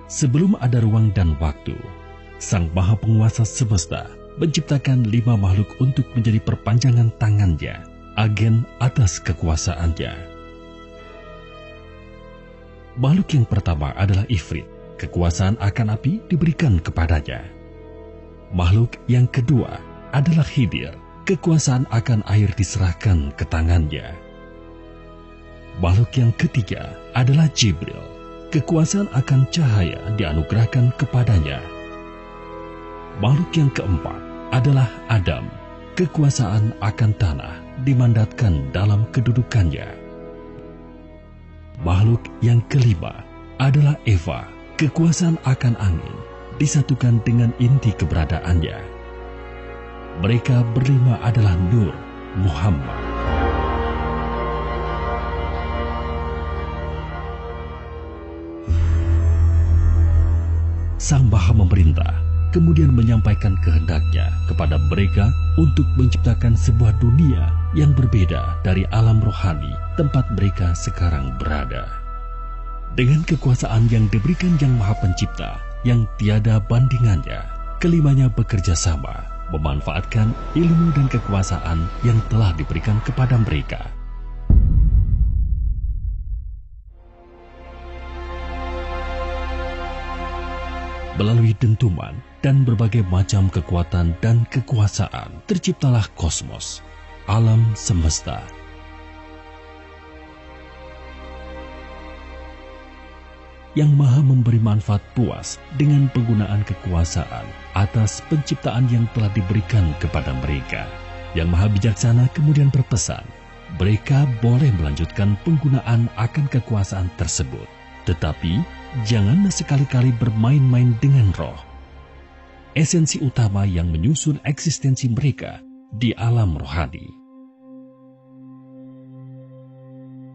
Sebelum ada ruang dan waktu, Sang Maha Penguasa semesta menciptakan 5 makhluk untuk menjadi perpanjangan tangannya, agen atas kekuasaannya. Makhluk yang pertama adalah Ifrit. Kekuasaan akan api diberikan kepadanya. Makhluk yang kedua adalah Khidir. Kekuasaan akan air diserahkan ke tangannya. Makhluk yang ketiga adalah Jibril. Kekuasaan akan cahaya dianugerahkan kepadanya. Makhluk yang keempat adalah Adam. Kekuasaan akan tanah dimandatkan dalam kedudukannya. Makhluk yang kelima adalah Eva. Kekuasaan akan angin disatukan dengan inti keberadaannya. Mereka berlima adalah Nur Muhammad. Sang Maha Memerintah kemudian menyampaikan kehendaknya kepada mereka untuk menciptakan sebuah dunia yang berbeda dari alam rohani tempat mereka sekarang berada. Dengan kekuasaan yang diberikan Yang Maha Pencipta yang tiada bandingannya, kelimanya bekerja sama memanfaatkan ilmu dan kekuasaan yang telah diberikan kepada mereka. Melalui dentuman dan berbagai macam kekuatan dan kekuasaan, terciptalah kosmos, alam semesta. Yang Maha memberi manfaat puas dengan penggunaan kekuasaan atas penciptaan yang telah diberikan kepada mereka. Yang Maha Bijaksana kemudian berpesan, mereka boleh melanjutkan penggunaan akan kekuasaan tersebut, tetapi jangan sekali-kali bermain-main dengan roh, esensi utama yang menyusun eksistensi mereka di alam rohani.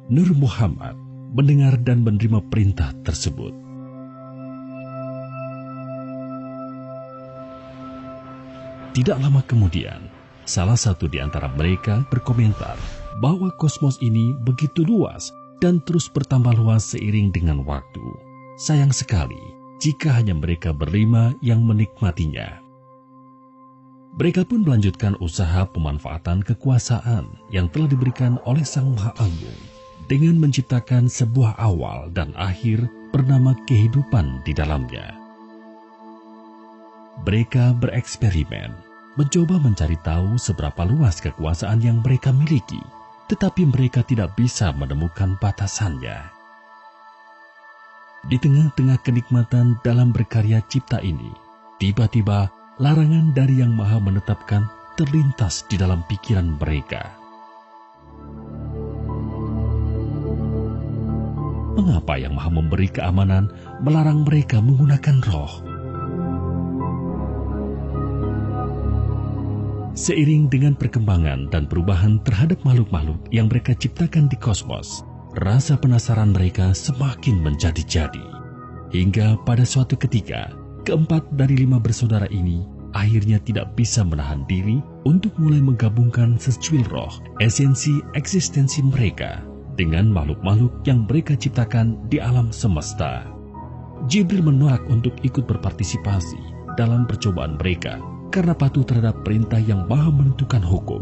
Nur Muhammad mendengar dan menerima perintah tersebut. Tidak lama kemudian, salah satu di antara mereka berkomentar bahwa kosmos ini begitu luas dan terus bertambah luas seiring dengan waktu. Sayang sekali jika hanya mereka berlima yang menikmatinya. Mereka pun melanjutkan usaha pemanfaatan kekuasaan yang telah diberikan oleh Sang Maha Agung dengan menciptakan sebuah awal dan akhir bernama kehidupan di dalamnya. Mereka bereksperimen, mencoba mencari tahu seberapa luas kekuasaan yang mereka miliki, tetapi mereka tidak bisa menemukan batasannya. Di tengah-tengah kenikmatan dalam berkarya cipta ini, tiba-tiba larangan dari Yang Maha menetapkan terlintas di dalam pikiran mereka. Mengapa Yang Maha memberi keamanan melarang mereka menggunakan roh? Seiring dengan perkembangan dan perubahan terhadap makhluk-makhluk yang mereka ciptakan di kosmos, rasa penasaran mereka semakin menjadi-jadi. Hingga pada suatu ketika, keempat dari 5 bersaudara ini akhirnya tidak bisa menahan diri untuk mulai menggabungkan secuil roh, esensi eksistensi mereka, dengan makhluk-makhluk yang mereka ciptakan di alam semesta. Jibril menolak untuk ikut berpartisipasi dalam percobaan mereka karena patuh terhadap perintah Yang Maha menentukan hukum.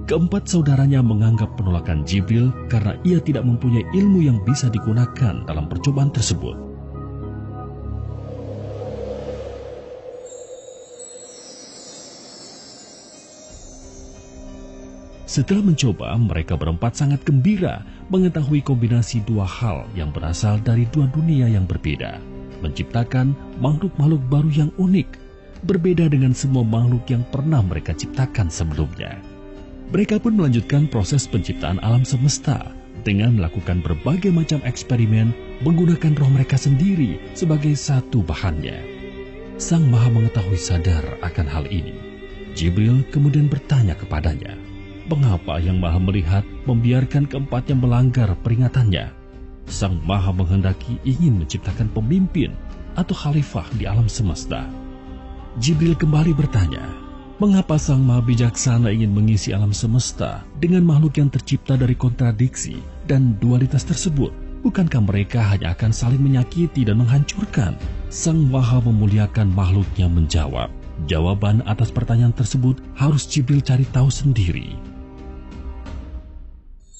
Keempat saudaranya menganggap penolakan Jibril karena ia tidak mempunyai ilmu yang bisa digunakan dalam percobaan tersebut. Setelah mencoba, mereka berempat sangat gembira mengetahui kombinasi 2 hal yang berasal dari 2 dunia yang berbeda, menciptakan makhluk-makhluk baru yang unik, berbeda dengan semua makhluk yang pernah mereka ciptakan sebelumnya. Mereka pun melanjutkan proses penciptaan alam semesta dengan melakukan berbagai macam eksperimen menggunakan roh mereka sendiri sebagai satu bahannya. Sang Maha mengetahui sadar akan hal ini. Jibril kemudian bertanya kepadanya, mengapa Yang Maha melihat membiarkan keempatnya melanggar peringatannya? Sang Maha menghendaki ingin menciptakan pemimpin atau khalifah di alam semesta. Jibril kembali bertanya, mengapa Sang Maha Bijaksana ingin mengisi alam semesta dengan makhluk yang tercipta dari kontradiksi dan dualitas tersebut? Bukankah mereka hanya akan saling menyakiti dan menghancurkan? Sang Maha memuliakan makhluknya menjawab. Jawaban atas pertanyaan tersebut harus Jibril cari tahu sendiri.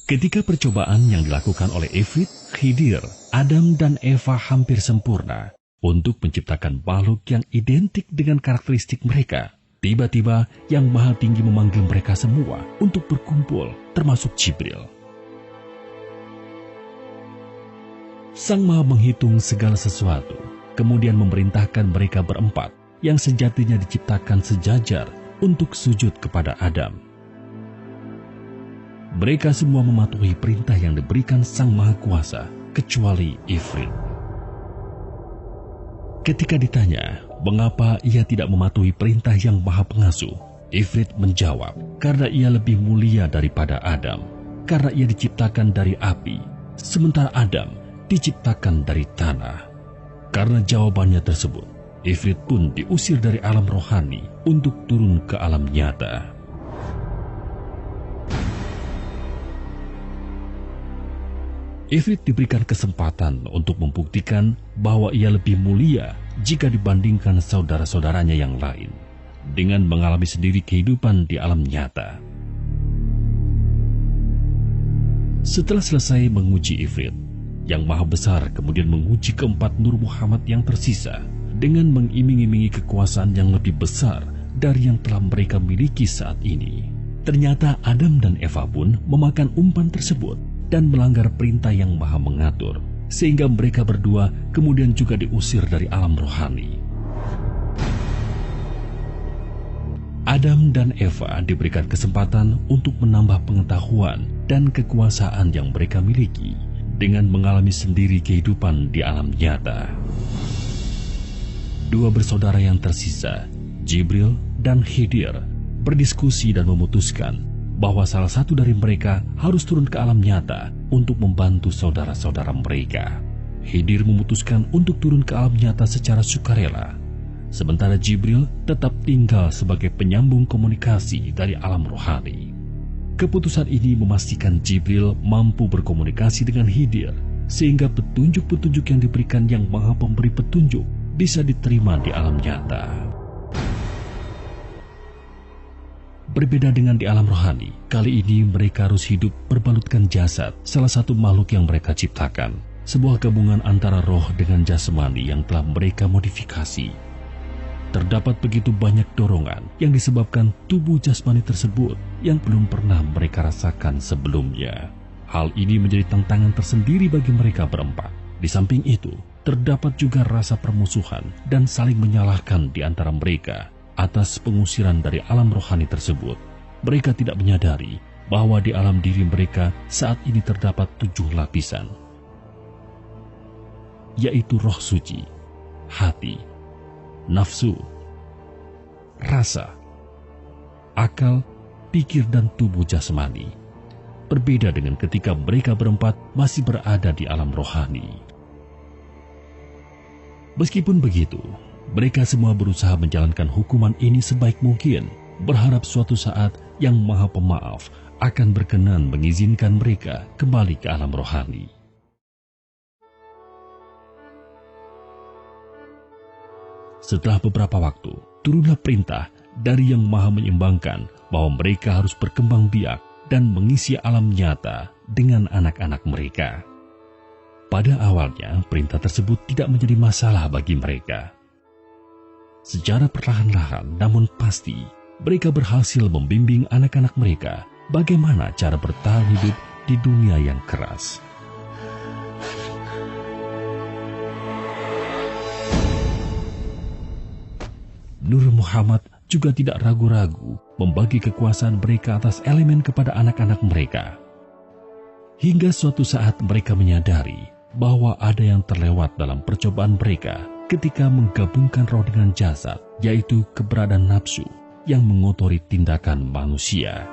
Ketika percobaan yang dilakukan oleh Ifrit, Khidir, Adam dan Eva hampir sempurna untuk menciptakan makhluk yang identik dengan karakteristik mereka, tiba-tiba Yang Maha Tinggi memanggil mereka semua untuk berkumpul, termasuk Jibril. Sang Maha menghitung segala sesuatu, kemudian memerintahkan mereka berempat yang sejatinya diciptakan sejajar untuk sujud kepada Adam. Mereka semua mematuhi perintah yang diberikan Sang Maha Kuasa, kecuali Ifrit. Ketika ditanya mengapa ia tidak mematuhi perintah Yang Maha Pengasuh, Ifrit menjawab, karena ia lebih mulia daripada Adam, karena ia diciptakan dari api, sementara Adam diciptakan dari tanah. Karena jawabannya tersebut, Ifrit pun diusir dari alam rohani untuk turun ke alam nyata. Ifrit diberikan kesempatan untuk membuktikan bahwa ia lebih mulia jika dibandingkan saudara-saudaranya yang lain, dengan mengalami sendiri kehidupan di alam nyata. Setelah selesai menguji Ifrit, Yang Maha Besar kemudian menguji keempat Nur Muhammad yang tersisa dengan mengiming-imingi kekuasaan yang lebih besar dari yang telah mereka miliki saat ini. Ternyata Adam dan Eva pun memakan umpan tersebut dan melanggar perintah Yang Maha Mengatur, sehingga mereka berdua kemudian juga diusir dari alam rohani. Adam dan Eva diberikan kesempatan untuk menambah pengetahuan dan kekuasaan yang mereka miliki dengan mengalami sendiri kehidupan di alam nyata. Dua bersaudara yang tersisa, Jibril dan Khidir, berdiskusi dan memutuskan bahwa salah satu dari mereka harus turun ke alam nyata untuk membantu saudara-saudara mereka. Khidir memutuskan untuk turun ke alam nyata secara sukarela, sementara Jibril tetap tinggal sebagai penyambung komunikasi dari alam rohani. Keputusan ini memastikan Jibril mampu berkomunikasi dengan Khidir, sehingga petunjuk-petunjuk yang diberikan Yang Maha Pemberi Petunjuk bisa diterima di alam nyata. Berbeda dengan di alam rohani, kali ini mereka harus hidup berbalutkan jasad salah satu makhluk yang mereka ciptakan, sebuah gabungan antara roh dengan jasmani yang telah mereka modifikasi. Terdapat begitu banyak dorongan yang disebabkan tubuh jasmani tersebut yang belum pernah mereka rasakan sebelumnya. Hal ini menjadi tantangan tersendiri bagi mereka berempat. Di samping itu, terdapat juga rasa permusuhan dan saling menyalahkan di antara mereka atas pengusiran dari alam rohani tersebut. Mereka tidak menyadari bahwa di alam diri mereka saat ini terdapat 7 lapisan, yaitu roh suci, hati, nafsu, rasa, akal, pikir, dan tubuh jasmani. Berbeda dengan ketika mereka berempat masih berada di alam rohani. Meskipun begitu, mereka semua berusaha menjalankan hukuman ini sebaik mungkin, berharap suatu saat Yang Maha Pemaaf akan berkenan mengizinkan mereka kembali ke alam rohani. Setelah beberapa waktu, turunlah perintah dari Yang Maha Menyeimbangkan bahwa mereka harus berkembang biak dan mengisi alam nyata dengan anak-anak mereka. Pada awalnya, perintah tersebut tidak menjadi masalah bagi mereka. Secara perlahan-lahan namun pasti, mereka berhasil membimbing anak-anak mereka bagaimana cara bertahan hidup di dunia yang keras. Nur Muhammad juga tidak ragu-ragu membagi kekuasaan mereka atas elemen kepada anak-anak mereka. Hingga suatu saat mereka menyadari bahwa ada yang terlewat dalam percobaan mereka ketika menggabungkan roh dengan jasad, yaitu keberadaan nafsu yang mengotori tindakan manusia.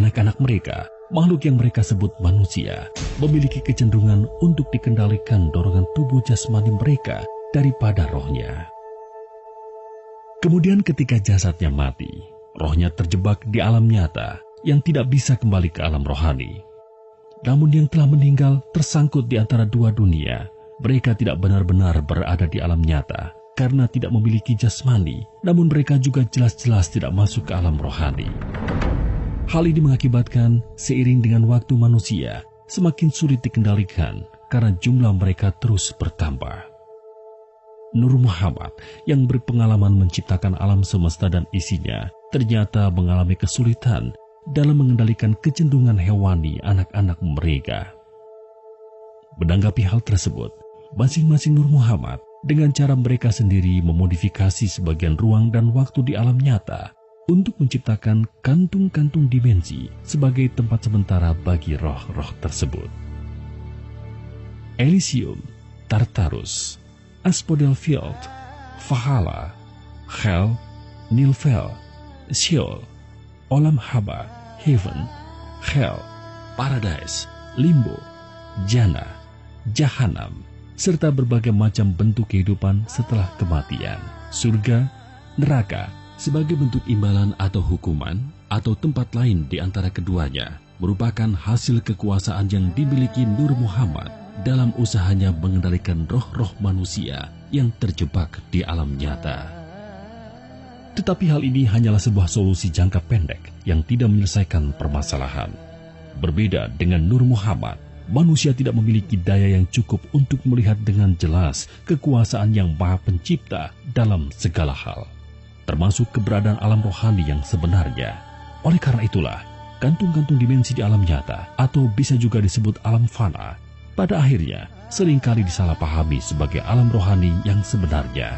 Anak-anak mereka, makhluk yang mereka sebut manusia, memiliki kecenderungan untuk dikendalikan dorongan tubuh jasmani mereka daripada rohnya. Kemudian ketika jasadnya mati, rohnya terjebak di alam nyata yang tidak bisa kembali ke alam rohani. Namun yang telah meninggal tersangkut di antara dua dunia. Mereka tidak benar-benar berada di alam nyata karena tidak memiliki jasmani, namun mereka juga jelas-jelas tidak masuk ke alam rohani. Hal ini mengakibatkan seiring dengan waktu manusia semakin sulit dikendalikan karena jumlah mereka terus bertambah. Nur Muhammad yang berpengalaman menciptakan alam semesta dan isinya ternyata mengalami kesulitan dalam mengendalikan kecenderungan hewani anak-anak mereka. Menanggapi hal tersebut, masing-masing Nur Muhammad dengan cara mereka sendiri memodifikasi sebagian ruang dan waktu di alam nyata untuk menciptakan kantung-kantung dimensi sebagai tempat sementara bagi roh-roh tersebut. Elysium, Tartarus, Asphodel Field, Valhalla, Hell, Nilfgaard, Sheol, Olam Haba, Heaven, Hell, Paradise, Limbo, Jannah, Jahanam, serta berbagai macam bentuk kehidupan setelah kematian, surga, neraka, sebagai bentuk imbalan atau hukuman, atau tempat lain di antara keduanya, merupakan hasil kekuasaan yang dimiliki Nur Muhammad dalam usahanya mengendalikan roh-roh manusia yang terjebak di alam nyata. Tetapi hal ini hanyalah sebuah solusi jangka pendek yang tidak menyelesaikan permasalahan. Berbeda dengan Nur Muhammad, manusia tidak memiliki daya yang cukup untuk melihat dengan jelas kekuasaan yang Maha Pencipta dalam segala hal, termasuk keberadaan alam rohani yang sebenarnya. Oleh karena itulah, kantung-kantung dimensi di alam nyata, atau bisa juga disebut alam fana, pada akhirnya seringkali disalahpahami sebagai alam rohani yang sebenarnya.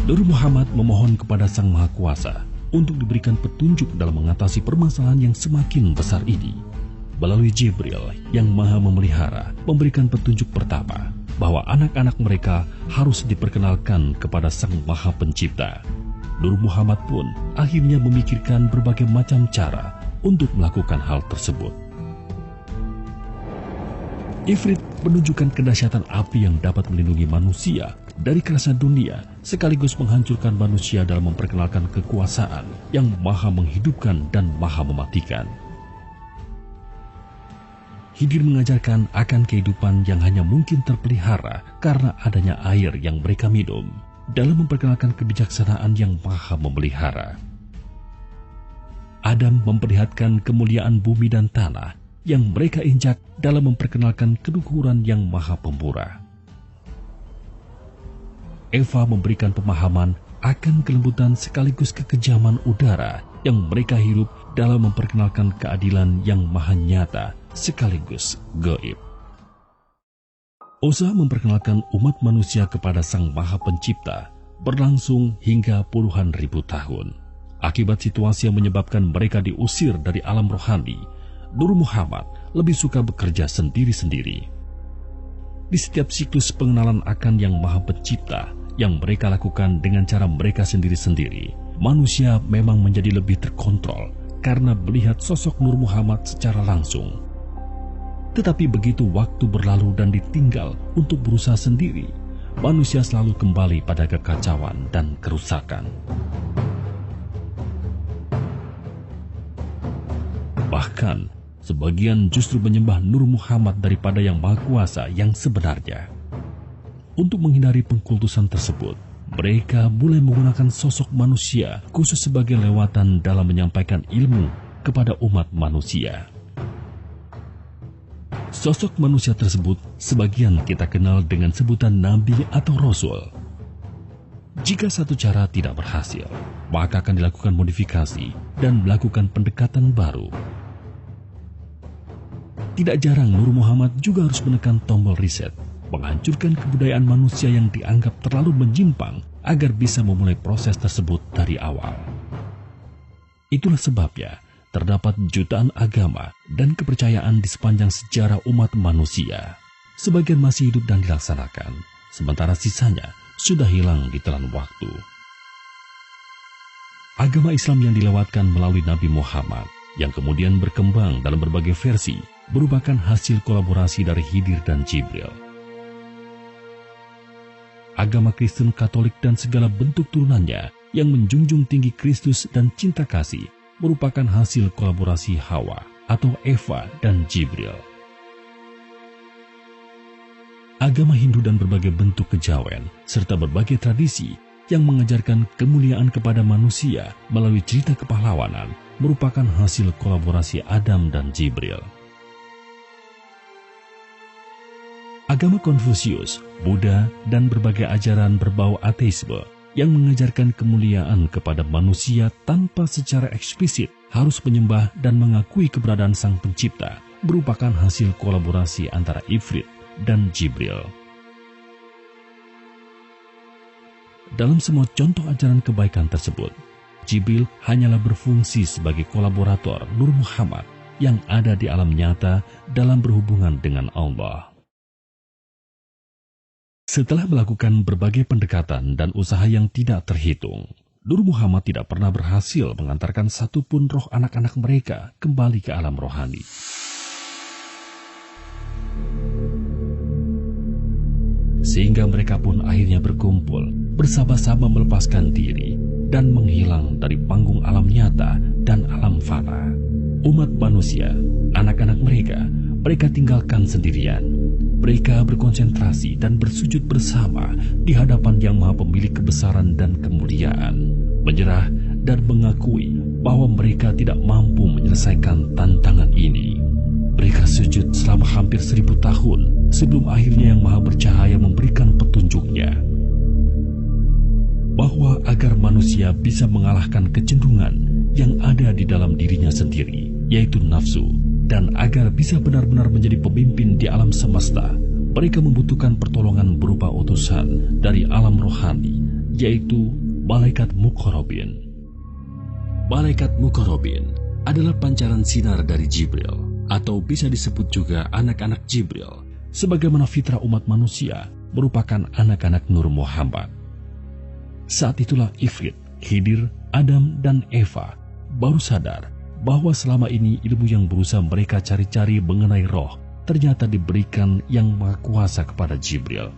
Nur Muhammad memohon kepada Sang Maha Kuasa untuk diberikan petunjuk dalam mengatasi permasalahan yang semakin besar ini. Melalui Jibril yang Maha Memelihara memberikan petunjuk pertama bahwa anak-anak mereka harus diperkenalkan kepada Sang Maha Pencipta. Nur Muhammad pun akhirnya memikirkan berbagai macam cara untuk melakukan hal tersebut. Ifrit menunjukkan kedahsyatan api yang dapat melindungi manusia dari kerasa dunia, sekaligus menghancurkan manusia dalam memperkenalkan kekuasaan yang maha menghidupkan dan maha mematikan. Khidir mengajarkan akan kehidupan yang hanya mungkin terpelihara karena adanya air yang mereka minum, dalam memperkenalkan kebijaksanaan yang maha memelihara. Adam memperlihatkan kemuliaan bumi dan tanah yang mereka injak dalam memperkenalkan keluhuran yang maha pemurah. Eva memberikan pemahaman akan kelembutan sekaligus kekejaman udara yang mereka hirup dalam memperkenalkan keadilan yang maha nyata sekaligus gaib. Usaha memperkenalkan umat manusia kepada Sang Maha Pencipta berlangsung hingga puluhan ribu tahun. Akibat situasi yang menyebabkan mereka diusir dari alam rohani, Nur Muhammad lebih suka bekerja sendiri-sendiri. Di setiap siklus pengenalan akan Yang Maha Pencipta yang mereka lakukan dengan cara mereka sendiri-sendiri, manusia memang menjadi lebih terkontrol karena melihat sosok Nur Muhammad secara langsung. Tetapi begitu waktu berlalu dan ditinggal untuk berusaha sendiri, manusia selalu kembali pada kekacauan dan kerusakan. Bahkan, sebagian justru menyembah Nur Muhammad daripada Yang Maha Kuasa yang sebenarnya. Untuk menghindari pengkultusan tersebut, mereka mulai menggunakan sosok manusia khusus sebagai lewatan dalam menyampaikan ilmu kepada umat manusia. Sosok manusia tersebut sebagian kita kenal dengan sebutan Nabi atau Rasul. Jika satu cara tidak berhasil, maka akan dilakukan modifikasi dan melakukan pendekatan baru. Tidak jarang Nur Muhammad juga harus menekan tombol reset menghancurkan kebudayaan manusia yang dianggap terlalu menyimpang agar bisa memulai proses tersebut dari awal. Itulah sebabnya terdapat jutaan agama dan kepercayaan di sepanjang sejarah umat manusia. Sebagian masih hidup dan dilaksanakan, sementara sisanya sudah hilang di telan waktu. Agama Islam yang dilewatkan melalui Nabi Muhammad, yang kemudian berkembang dalam berbagai versi, merupakan hasil kolaborasi dari Khidir dan Jibril. Agama Kristen Katolik dan segala bentuk turunannya yang menjunjung tinggi Kristus dan cinta kasih merupakan hasil kolaborasi Hawa atau Eva dan Jibril. Agama Hindu dan berbagai bentuk kejawen serta berbagai tradisi yang mengajarkan kemuliaan kepada manusia melalui cerita kepahlawanan merupakan hasil kolaborasi Adam dan Jibril. Agama Konfusius, Buddha, dan berbagai ajaran berbau ateisme yang mengajarkan kemuliaan kepada manusia tanpa secara eksplisit harus menyembah dan mengakui keberadaan Sang Pencipta merupakan hasil kolaborasi antara Ifrit dan Jibril. Dalam semua contoh ajaran kebaikan tersebut, Jibril hanyalah berfungsi sebagai kolaborator Nur Muhammad yang ada di alam nyata dalam berhubungan dengan Allah. Setelah melakukan berbagai pendekatan dan usaha yang tidak terhitung, Nur Muhammad tidak pernah berhasil mengantarkan satupun roh anak-anak mereka kembali ke alam rohani. Sehingga mereka pun akhirnya berkumpul, bersama-sama melepaskan diri, dan menghilang dari panggung alam nyata dan alam fana. Umat manusia, anak-anak mereka tinggalkan sendirian. Mereka berkonsentrasi dan bersujud bersama di hadapan Yang Maha Pemilik kebesaran dan kemuliaan, menyerah dan mengakui bahwa mereka tidak mampu menyelesaikan tantangan ini. Mereka sujud selama hampir 1000 tahun sebelum akhirnya Yang Maha Bercahaya memberikan petunjuknya. Bahwa agar manusia bisa mengalahkan kecenderungan yang ada di dalam dirinya sendiri, yaitu nafsu, dan agar bisa benar-benar menjadi pemimpin di alam semesta, mereka membutuhkan pertolongan berupa utusan dari alam rohani, yaitu Malaikat Muqarrabin. Malaikat Muqarrabin adalah pancaran sinar dari Jibril, atau bisa disebut juga anak-anak Jibril, sebagaimana fitrah umat manusia merupakan anak-anak Nur Muhammad. Saat itulah Ifrit, Khidir, Adam, dan Eva baru sadar bahwa selama ini ilmu yang berusaha mereka cari-cari mengenai roh ternyata diberikan Yang Maha Kuasa kepada Jibril.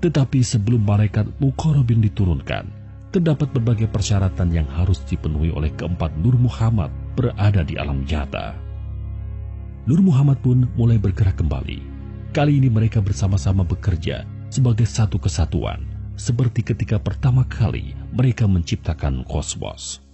Tetapi sebelum malaikat Muqarrabin diturunkan, terdapat berbagai persyaratan yang harus dipenuhi oleh keempat Nur Muhammad berada di alam nyata. Nur Muhammad pun mulai bergerak kembali. Kali ini mereka bersama-sama bekerja sebagai satu kesatuan, seperti ketika pertama kali mereka menciptakan kosmos.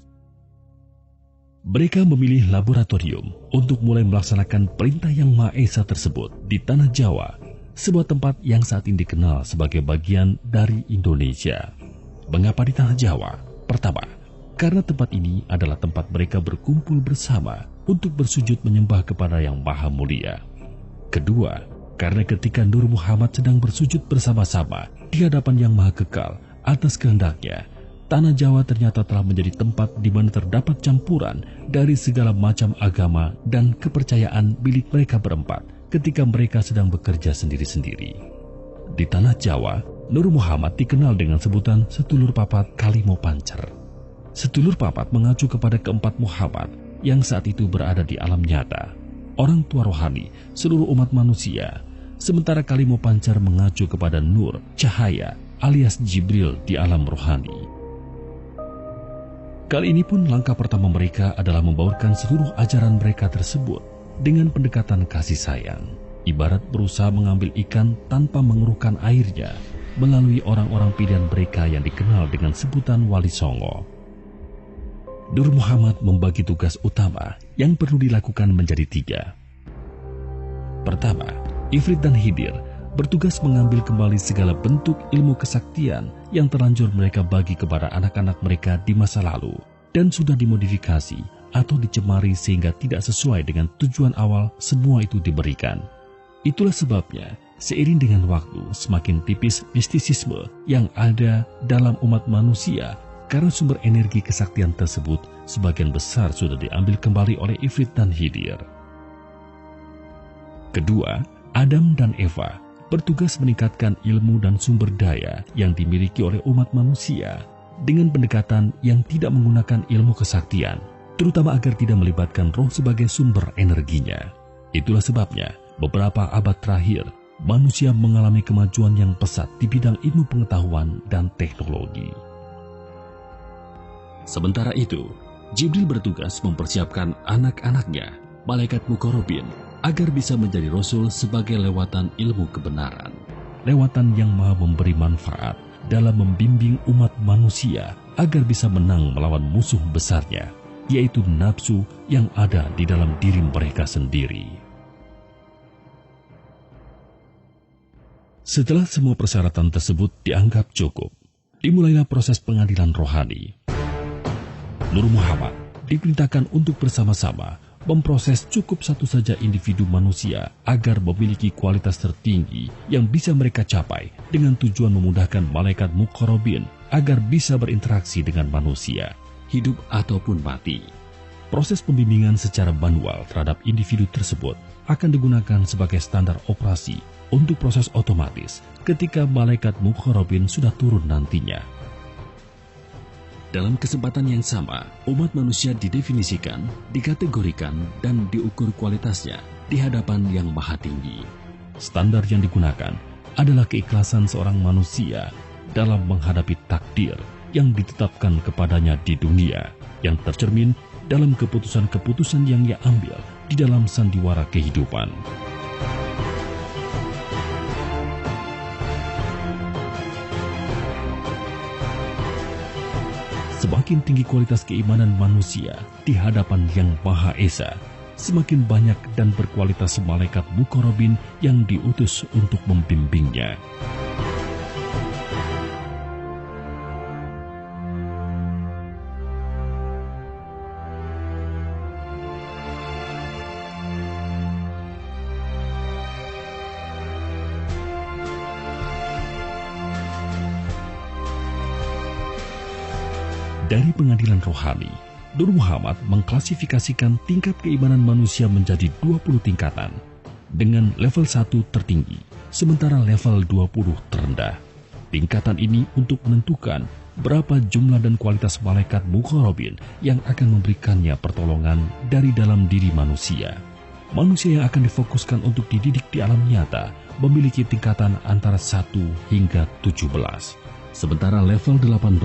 Mereka memilih laboratorium untuk mulai melaksanakan perintah Yang Maha Esa tersebut di Tanah Jawa, sebuah tempat yang saat ini dikenal sebagai bagian dari Indonesia. Mengapa di Tanah Jawa? Pertama, karena tempat ini adalah tempat mereka berkumpul bersama untuk bersujud menyembah kepada Yang Maha Mulia. Kedua, karena ketika Nur Muhammad sedang bersujud bersama-sama di hadapan Yang Maha Kekal atas kehendaknya, Tanah Jawa ternyata telah menjadi tempat di mana terdapat campuran dari segala macam agama dan kepercayaan milik mereka berempat ketika mereka sedang bekerja sendiri-sendiri. Di Tanah Jawa, Nur Muhammad dikenal dengan sebutan Sedulur Papat Kalimo Pancer. Sedulur Papat mengacu kepada keempat Muhammad yang saat itu berada di alam nyata, orang tua rohani seluruh umat manusia, sementara Kalimo Pancer mengacu kepada Nur, cahaya, alias Jibril di alam rohani. Kali ini pun langkah pertama mereka adalah membaurkan seluruh ajaran mereka tersebut dengan pendekatan kasih sayang, ibarat berusaha mengambil ikan tanpa mengeruhkan airnya melalui orang-orang pilihan mereka yang dikenal dengan sebutan Wali Songo. Nur Muhammad membagi tugas utama yang perlu dilakukan menjadi 3. Pertama, Ifrit dan Khidir bertugas mengambil kembali segala bentuk ilmu kesaktian yang terlanjur mereka bagi kepada anak-anak mereka di masa lalu dan sudah dimodifikasi atau dicemari sehingga tidak sesuai dengan tujuan awal semua itu diberikan. Itulah sebabnya Seiring dengan waktu, semakin tipis mistisisme yang ada dalam umat manusia karena sumber energi kesaktian tersebut sebagian besar sudah diambil kembali oleh Ifrit dan Hidir. Kedua, Adam dan Eva bertugas meningkatkan ilmu dan sumber daya yang dimiliki oleh umat manusia dengan pendekatan yang tidak menggunakan ilmu kesaktian, terutama agar tidak melibatkan roh sebagai sumber energinya. Itulah sebabnya beberapa abad terakhir manusia mengalami kemajuan yang pesat di bidang ilmu pengetahuan dan teknologi. Sementara itu, Jibril bertugas mempersiapkan anak-anaknya, malaikat Muqarrabin, agar bisa menjadi rasul sebagai lewatan ilmu kebenaran. Lewatan yang maha memberi manfaat dalam membimbing umat manusia agar bisa menang melawan musuh besarnya, yaitu nafsu yang ada di dalam diri mereka sendiri. Setelah semua persyaratan tersebut dianggap cukup, dimulailah proses pengadilan rohani. Nur Muhammad diperintahkan untuk bersama-sama memproses cukup satu saja individu manusia agar memiliki kualitas tertinggi yang bisa mereka capai dengan tujuan memudahkan malaikat Muqarrabin agar bisa berinteraksi dengan manusia, hidup ataupun mati. Proses pembimbingan secara manual terhadap individu tersebut akan digunakan sebagai standar operasi untuk proses otomatis ketika malaikat Muqarrabin sudah turun nantinya. Dalam kesempatan yang sama, umat manusia didefinisikan, dikategorikan, dan diukur kualitasnya di hadapan yang maha tinggi. Standar yang digunakan adalah keikhlasan seorang manusia dalam menghadapi takdir yang ditetapkan kepadanya di dunia, yang tercermin dalam keputusan-keputusan yang ia ambil di dalam sandiwara kehidupan. Semakin tinggi kualitas keimanan manusia di hadapan Yang Maha Esa, semakin banyak dan berkualitas malaikat Muqarrabin yang diutus untuk membimbingnya. Dari pengadilan rohani, Nur Muhammad mengklasifikasikan tingkat keimanan manusia menjadi 20 tingkatan, dengan level 1 tertinggi, sementara level 20 terendah. Tingkatan ini untuk menentukan berapa jumlah dan kualitas malaikat Muqarrabin yang akan memberikannya pertolongan dari dalam diri manusia. Manusia yang akan difokuskan untuk dididik di alam nyata memiliki tingkatan antara 1 hingga 17. Sementara level 18,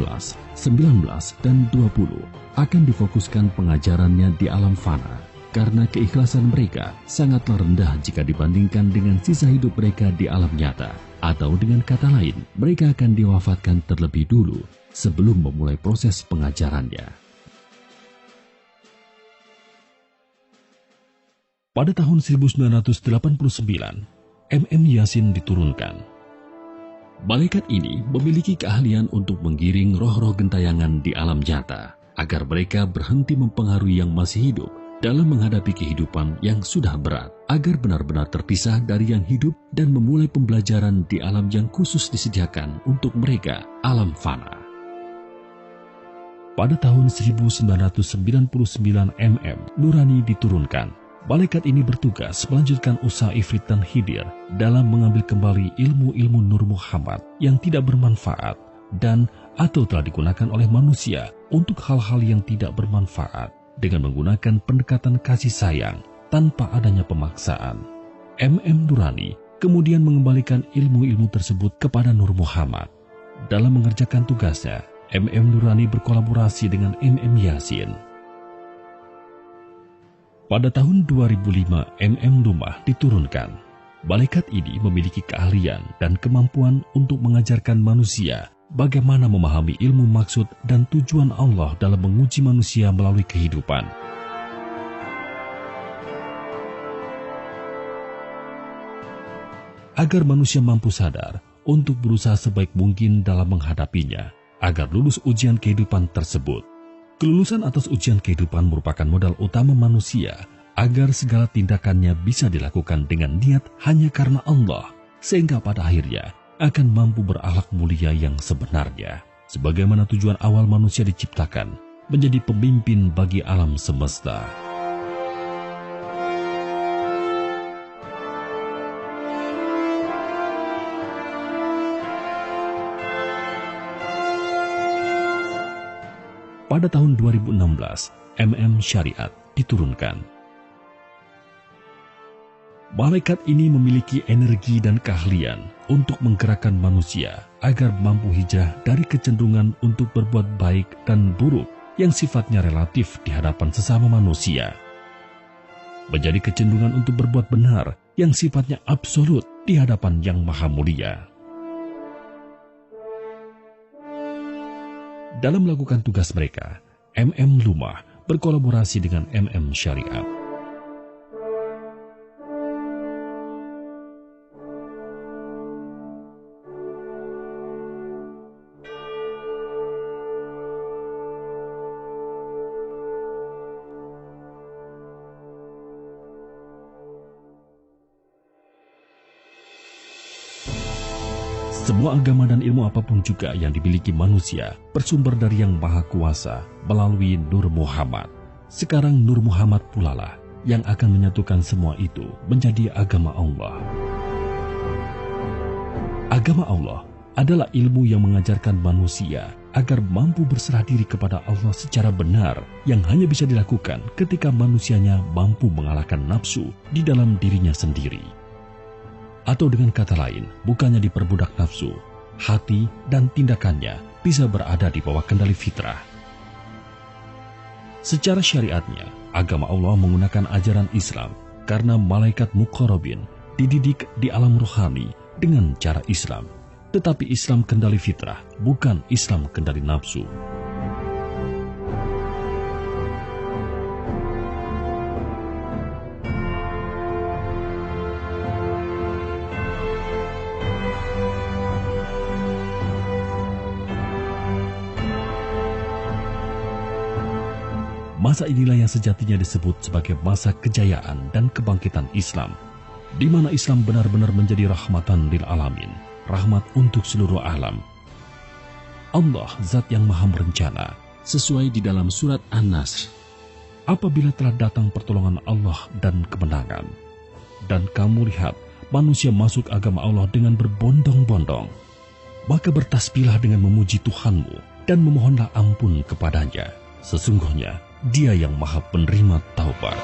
19, dan 20 akan difokuskan pengajarannya di alam fana karena keikhlasan mereka sangatlah rendah jika dibandingkan dengan sisa hidup mereka di alam nyata. Atau dengan kata lain, mereka akan diwafatkan terlebih dulu sebelum memulai proses pengajarannya. Pada tahun 1989, MM Yasin diturunkan. Malaikat ini memiliki keahlian untuk menggiring roh-roh gentayangan di alam nyata agar mereka berhenti mempengaruhi yang masih hidup dalam menghadapi kehidupan yang sudah berat, agar benar-benar terpisah dari yang hidup dan memulai pembelajaran di alam yang khusus disediakan untuk mereka, alam fana. Pada tahun 1999 MM Nurani diturunkan. Malaikat ini bertugas melanjutkan usaha Ifrit dan Hidir dalam mengambil kembali ilmu-ilmu Nur Muhammad yang tidak bermanfaat dan atau telah digunakan oleh manusia untuk hal-hal yang tidak bermanfaat dengan menggunakan pendekatan kasih sayang tanpa adanya pemaksaan. MM Nurani kemudian mengembalikan ilmu-ilmu tersebut kepada Nur Muhammad. Dalam mengerjakan tugasnya, MM Nurani berkolaborasi dengan MM Yasin. Pada tahun 2005, MM Lumah diturunkan. Malaikat ini memiliki keahlian dan kemampuan untuk mengajarkan manusia bagaimana memahami ilmu maksud dan tujuan Allah dalam menguji manusia melalui kehidupan. Agar manusia mampu sadar untuk berusaha sebaik mungkin dalam menghadapinya, agar lulus ujian kehidupan tersebut. Kelulusan atas ujian kehidupan merupakan modal utama manusia agar segala tindakannya bisa dilakukan dengan niat hanya karena Allah, sehingga pada akhirnya akan mampu berakhlak mulia yang sebenarnya, sebagaimana tujuan awal manusia diciptakan, menjadi pemimpin bagi alam semesta. Pada tahun 2016, Syariat diturunkan. Malaikat ini memiliki energi dan keahlian untuk menggerakkan manusia agar mampu hijrah dari kecenderungan untuk berbuat baik dan buruk yang sifatnya relatif di hadapan sesama manusia, menjadi kecenderungan untuk berbuat benar yang sifatnya absolut di hadapan Yang Maha Mulia. Dalam melakukan tugas mereka, Lumah berkolaborasi dengan Syariat. Semua agama dan ilmu apapun juga yang dimiliki manusia bersumber dari Yang Maha Kuasa melalui Nur Muhammad. Sekarang Nur Muhammad pula lah yang akan menyatukan semua itu menjadi agama Allah. Agama Allah adalah ilmu yang mengajarkan manusia agar mampu berserah diri kepada Allah secara benar, yang hanya bisa dilakukan ketika manusianya mampu mengalahkan nafsu di dalam dirinya sendiri. Atau dengan kata lain, bukannya diperbudak nafsu, hati dan tindakannya bisa berada di bawah kendali fitrah. Secara syariatnya, agama Allah menggunakan ajaran Islam karena malaikat muqarrabin dididik di alam rohani dengan cara Islam. Tetapi Islam kendali fitrah, bukan Islam kendali nafsu. Masa inilah yang sejatinya disebut sebagai masa kejayaan dan kebangkitan Islam, di mana Islam benar-benar menjadi rahmatan lil alamin, rahmat untuk seluruh alam. Allah Zat yang Maha Merencana, sesuai di dalam surat An-Nasr, apabila telah datang pertolongan Allah dan kemenangan, dan kamu lihat manusia masuk agama Allah dengan berbondong-bondong, maka bertasbihlah dengan memuji Tuhanmu dan memohonlah ampun kepadanya. Sesungguhnya Dia yang Maha Penerima Taubat.